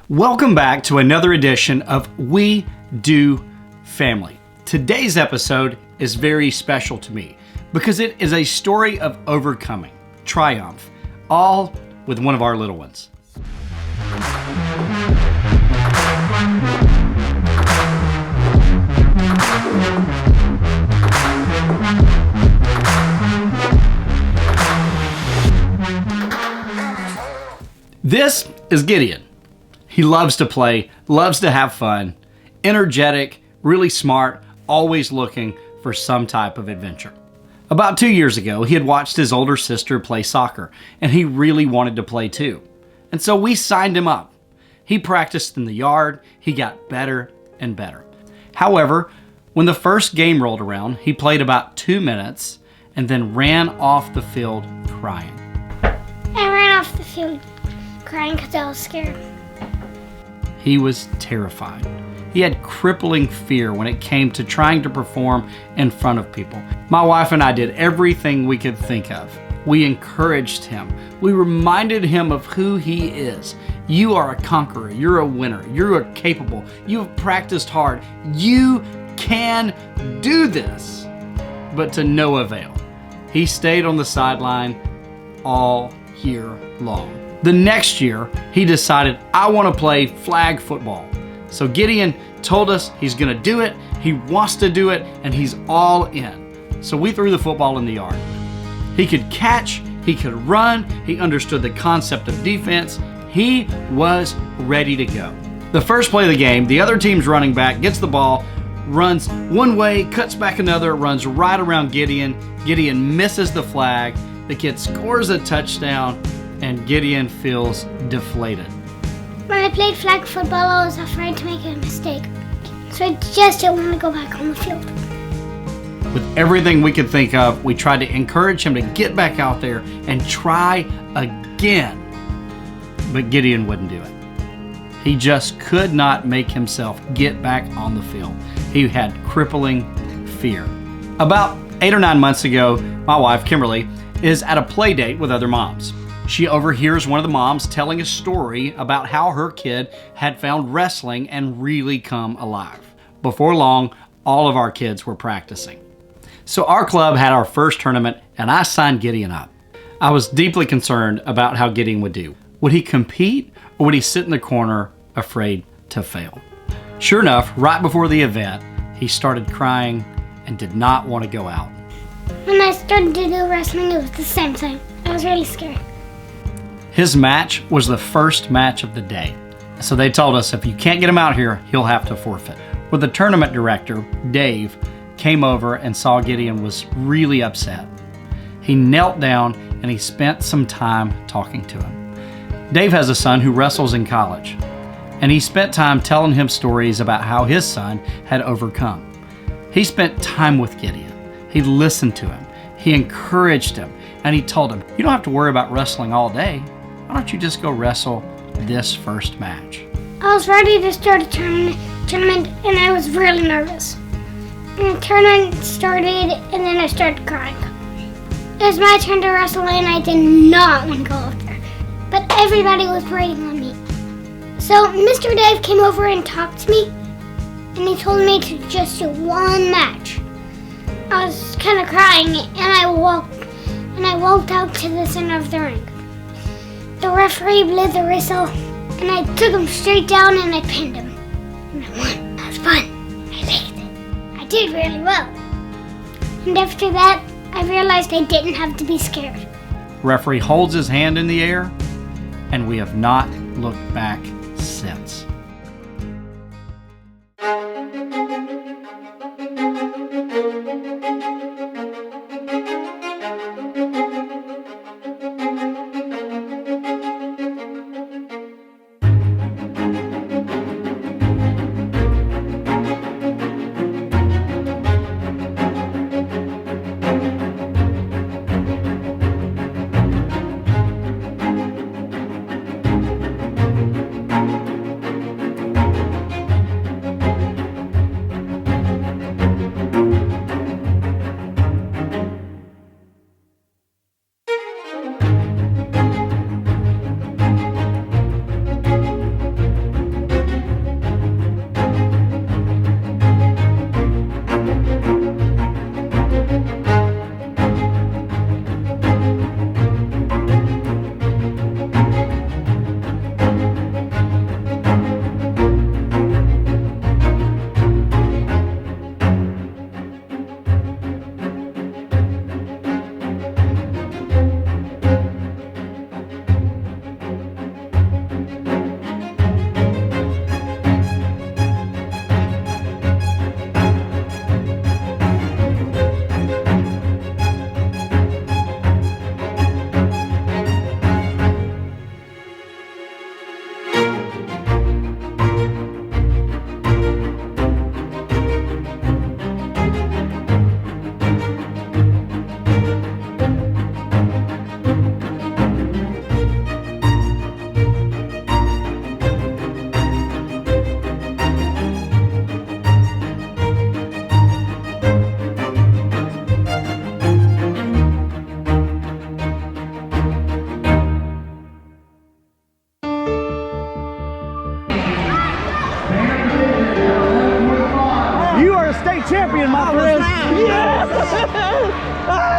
Welcome back to another edition of We Do Family. Today's episode is very special to me because it is a story of overcoming, triumph, all with one of our little ones. This is Gideon. He loves to play, loves to have fun, energetic, really smart, always looking for some type of adventure. About 2 years ago, he had watched his older sister play soccer, and he really wanted to play too. And so we signed him up. He practiced in the yard, he got better and better. However, when the first game rolled around, he played about 2 minutes and then ran off the field crying. I ran off the field crying because I was scared. He was terrified. He had crippling fear when it came to trying to perform in front of people. My wife and I did everything we could think of. We encouraged him. We reminded him of who he is. You are a conqueror. You're a winner. You are capable. You have practiced hard. You can do this. But to no avail. He stayed on the sideline all year long. The next year, he decided, I want to play flag football. So Gideon told us he's going to do it, he wants to do it, and he's all in. So we threw the football in the yard. He could catch, he could run, he understood the concept of defense. He was ready to go. The first play of the game, the other team's running back gets the ball, runs one way, cuts back another, runs right around Gideon. Gideon misses the flag. The kid scores a touchdown, and Gideon feels deflated. When I played flag football, I was afraid to make a mistake. So I just didn't want to go back on the field. With everything we could think of, we tried to encourage him to get back out there and try again. But Gideon wouldn't do it. He just could not make himself get back on the field. He had crippling fear. About 8 or 9 months ago, my wife, Kimberly, is at a play date with other moms. She overhears one of the moms telling a story about how her kid had found wrestling and really come alive. Before long, all of our kids were practicing. So our club had our first tournament, and I signed Gideon up. I was deeply concerned about how Gideon would do. Would he compete, or would he sit in the corner afraid to fail? Sure enough, right before the event, he started crying and did not want to go out. When I started to do wrestling, it was the same thing. I was really scared. His match was the first match of the day. So they told us if you can't get him out here, he'll have to forfeit. Well, the tournament director, Dave, came over and saw Gideon was really upset. He knelt down and he spent some time talking to him. Dave has a son who wrestles in college, and he spent time telling him stories about how his son had overcome. He spent time with Gideon. He listened to him. He encouraged him, and he told him, you don't have to worry about wrestling all day. Why don't you just go wrestle this first match? I was ready to start a tournament, and I was really nervous. And the tournament started, and then I started crying. It was my turn to wrestle, and I did not want to go out there. But everybody was waiting on me. So Mr. Dave came over and talked to me, and he told me to just do one match. I was kind of crying, and I walked out to the center of the ring. The referee blew the whistle, and I took him straight down and I pinned him. And I won. That was fun. I liked it. I did really well. And after that, I realized I didn't have to be scared. Referee holds his hand in the air, and we have not looked back since. Ah!